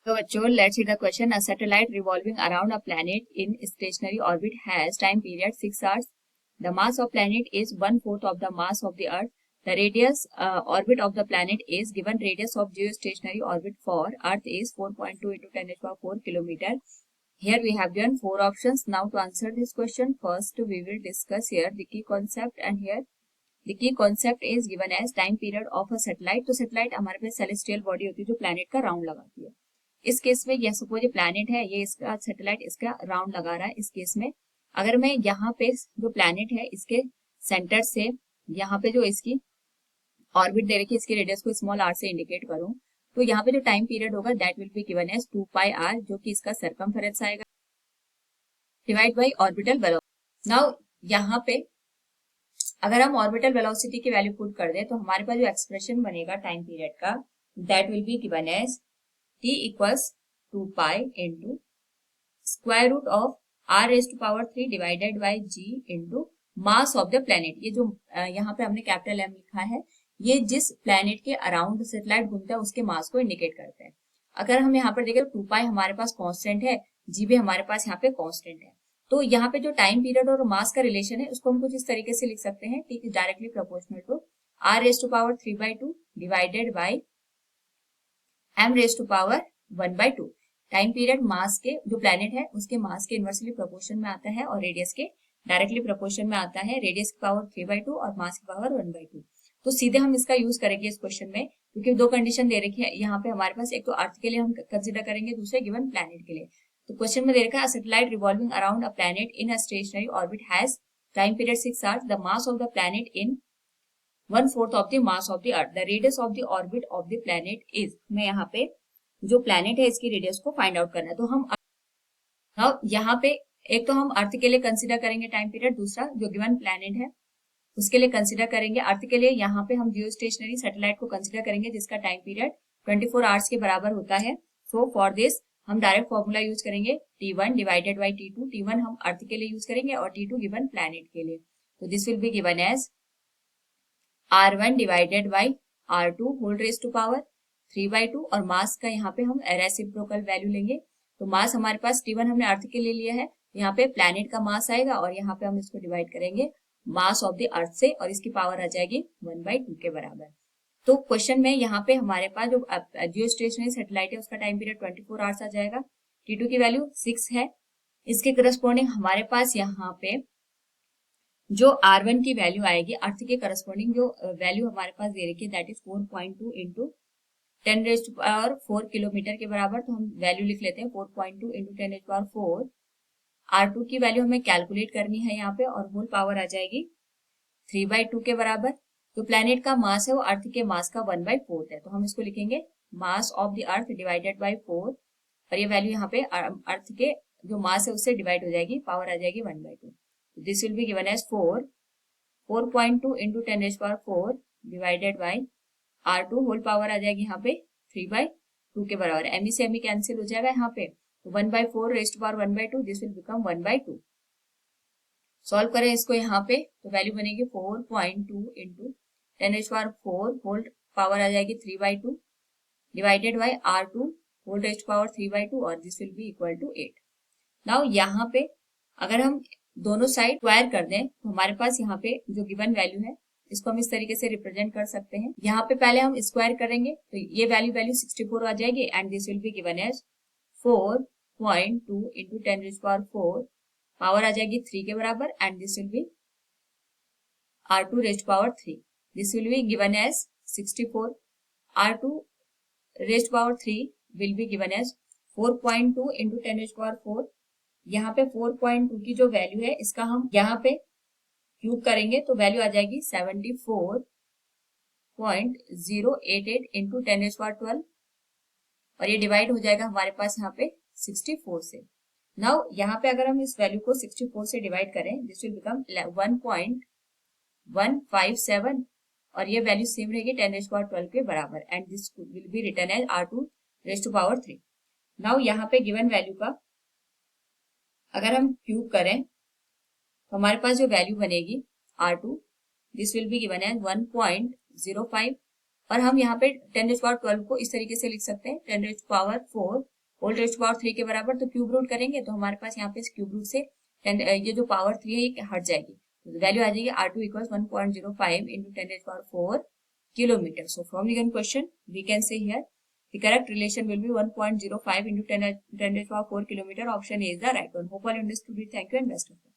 तो बच्चों let's see the question. A satellite revolving around a planet in stationery orbit has time period 6 hours. The mass of planet is 1/4 of the mass of the Earth. The radius orbit of the planet is given. Radius of geostationary orbit for Earth is 4.2 into 10 to the power 4 kilometer. Here we have given 4 options. Now to answer this question, first we will discuss here the key concept, and here the key concept is given as time period of a satellite. तो satellite हमारे पास celestial body होती है जो planet का round लगाती है. इस case में यह सपोज ये प्लैनेट है, ये इसका सैटेलाइट इसका राउंड लगा रहा है. इस केस में अगर मैं यहाँ पे जो प्लैनेट है इसके सेंटर से यहाँ पे जो इसकी ऑर्बिट दे रखी है, इसकी रेडियस को स्मॉल आर से इंडिकेट करूं, तो यहाँ पे जो टाइम पीरियड होगा that will be given as 2πr, जो कि इसका सरकमफेरेंस आएगा, divide by orbital velocity. Now यहाँ पे अगर हम ऑर्बिटल वेलोसिटी की वैल्यू पुट कर दें तो हमारे पास जो एक्सप्रेशन बनेगा टाइम पीरियड का that will be given as t equals 2π into square root of r raised to power 3 divided by g into mass of the planet. ये जो यहाँ पे हमने कैपिटल M लिखा है, ये जिस प्लैनेट के अराउंड सैटेलाइट घूमता है उसके मास को इंडिकेट करता है. अगर हम यहाँ पर देखें तो 2π हमारे पास कांस्टेंट है, g भी हमारे पास यहाँ पे कांस्टेंट है. तो यहाँ पे जो टाइम पीरियड और मास का रिलेशन है उसको हम कुछ इस तरीके से लिख सकते हैं. t is directly proportional to r raised to power 3/2 divided by m raised to power 1/2. Time period mass के जो प्लैनेट है उसके मास के इनवर्सली प्रोपोर्शन में आता है और रेडियस के डायरेक्टली प्रोपोर्शन में आता है. रेडियस की पावर 3/2 और मास की पावर 1/2. तो सीधे हम इसका यूज करेंगे इस क्वेश्चन में, क्योंकि दो कंडीशन दे रखी है यहाँ पे हमारे पास. एक तो अर्थ के लिए हम कंसिडर करेंगे, दूसरे गिवन प्लैनेट के लिए. तो क्वेश्चन में दे रखा है satellite revolving around a planet in a stationery orbit has time period 6 hours. The mass of the planet in 1/4 of the mass of the earth. The radius of the orbit of the planet is, मैं यहाँ पे जो planet है इसकी radius को find out करना है. तो हम यहाँ पे एक तो हम अर्थ के लिए कंसीडर करेंगे टाइम पीरियड, दूसरा जो गिवन प्लैनेट है उसके लिए कंसीडर करेंगे. अर्थ के लिए यहाँ पे हम जियो स्टेशनरी सैटेलाइट को कंसीडर करेंगे जिसका टाइम पीरियड 24 आवर्स के बराबर होता है. सो फॉर दिस हम डायरेक्ट फॉर्मूला यूज करेंगे T1 divided by T2. T1 हम अर्थ के लिए यूज करेंगे और T2 गिवन प्लैनेट के लिए. तो this will be given as R1 divided by R2 whole raise to power 3/2 और मास का यहाँ पे हम रेसिप्रोकल वैल्यू लेंगे. तो मास हमारे पास T1 हमने अर्थ के लिए लिया है, यहाँ पे प्लैनेट का मास आएगा और यहाँ पे हम इसको डिवाइड करेंगे मास ऑफ द अर्थ से और इसकी पावर आ जाएगी 1/2 के बराबर. तो क्वेश्चन में यहाँ पे हमारे पास जो जियो स्टेशनरी सैटेलाइट है उसका टाइम पीरियड 24 आवर्स आ जाएगा. T2 की वैल्यू 6 है. इसके करस्पॉन्डिंग हमारे पास यहाँ पे जो R1 की वैल्यू आएगी, अर्थ के करस्पॉन्डिंग जो वैल्यू हमारे पास दे रखी है that is 4.2 into 10 raised to power 4 kilometre के बराबर. तो हम वैल्यू लिख लेते हैं 4.2 into 10 raised to power 4. R2 की वैल्यू हमें कैलकुलेट करनी है यहाँ पे और होल पावर आ जाएगी 3/2 के बराबर. तो प्लैनेट का मास है वो अर्थ के मास का 1/4 है, तो हम इसको लिखेंगे mass of the earth divided by 4 और ये वैल्यू यहाँ पे अर्थ के जो मास है उससे डिवाइड हो जाएगी, पावर आ जाएगी 1/2. This will be given as 4.2 into 10 raised to power 4 divided by R2 whole power आ जाएगी यहाँ पे 3/2 के बराबर. एमी से एमी कैंसिल हो जाएगा यहाँ पे. 1/4 raised power 1/2, this will become 1/2. Solve करें इसको यहाँ पे तो वैल्यू बनेगी 4.2 into 10 raised to power 4 whole power आ जाएगी 3/2 divided by R2 whole raised to power 3/2 और this will be equal to 8. Now यहाँ पे अगर हम दोनों साइड स्क्वायर कर दें तो हमारे पास यहाँ पे जो गिवन वैल्यू है इसको हम इस तरीके से रिप्रेजेंट कर सकते हैं. यहाँ पे पहले हम स्क्वायर करेंगे तो ये वैल्यू 64 आ जाएगी and this will be given as 4.2 into 10 raised to power 4 power आ जाएगी 3 के बराबर and this will be R2 raised to power 3. This will be given as 64. R2 raised to power 3 will be given as 4.2 into 10 raised to power 4. यहाँ पे 4.2 की जो value है इसका हम यहाँ पे क्यूब करेंगे तो वैल्यू आ जाएगी 74.088 इंटू 10 raised to power 12 और ये डिवाइड हो जाएगा हमारे पास यहाँ पे 64 से. नाउ यहाँ पे अगर हम इस वैल्यू को 64 से डिवाइड करें दिस विल बिकम 1.157 और ये वैल्यू सेम रहेगी 10 raised to power 12 के बराबर and this will be written as R2 raised to power 3. Now यहाँ पे गिवन वैल्यू का अगर हम क्यूब करें तो हमारे पास जो वैल्यू बनेगी R2 this will be given as 1.05 और हम यहाँ पे 10 raised to power 12 को इस तरीके से लिख सकते हैं 10 raised to power 4 whole raised power 3 के बराबर, तो क्यूब रूट करेंगे तो हमारे पास यहाँ पे क्यूब रूट से ये जो पावर 3 है ये हट जाएगी, तो वैल्यू आ जाएगी R2 equals 1.05 into 10 raised power 4 kilometer. So from the given question we can say here the correct relation will be 1.05 into 10 raised power 4 kilometer. Option A is the right one. Hope all understood it. Thank you and best of luck.